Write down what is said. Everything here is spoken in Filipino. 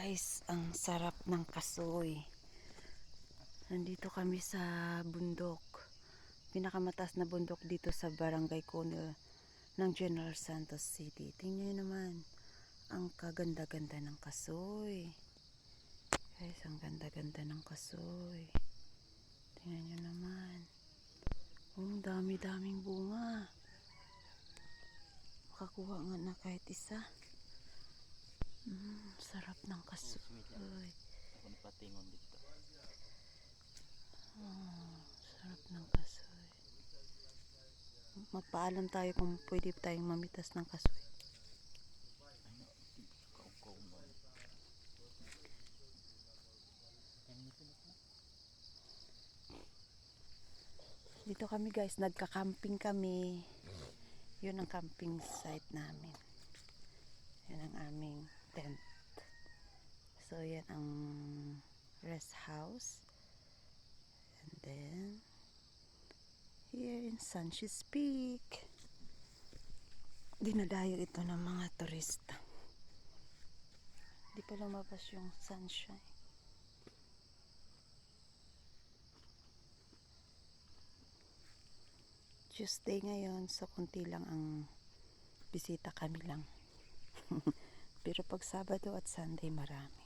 Guys, ang sarap ng kasoy. Nandito kami sa bundok. Pinakamataas na bundok dito sa Barangay Conil ng General Santos City. Tingnan nyo naman ang kaganda-ganda ng kasoy. Guys, ang ganda-ganda ng kasoy. Tingnan nyo naman. Dami-daming bunga. Makakuha nga na kahit isa. Sarap ng kasoy. Ako napatingon dito. Sarap ng kasoy. Magpaalam tayo kung pwede tayong mamitas ng kasoy. Ano? Kaukaw mo. Dito kami guys, nagka-camping kami. Yun ang camping site namin. Yan ang aming tent. So yan ang rest house. And then here in Sanchez Peak, dinadayo ito ng mga turista. Hindi pa lumabas yung sunshine. Tuesday ngayon, so kunti lang ang bisita, kami lang. Pero pag Sabado at Sunday marami.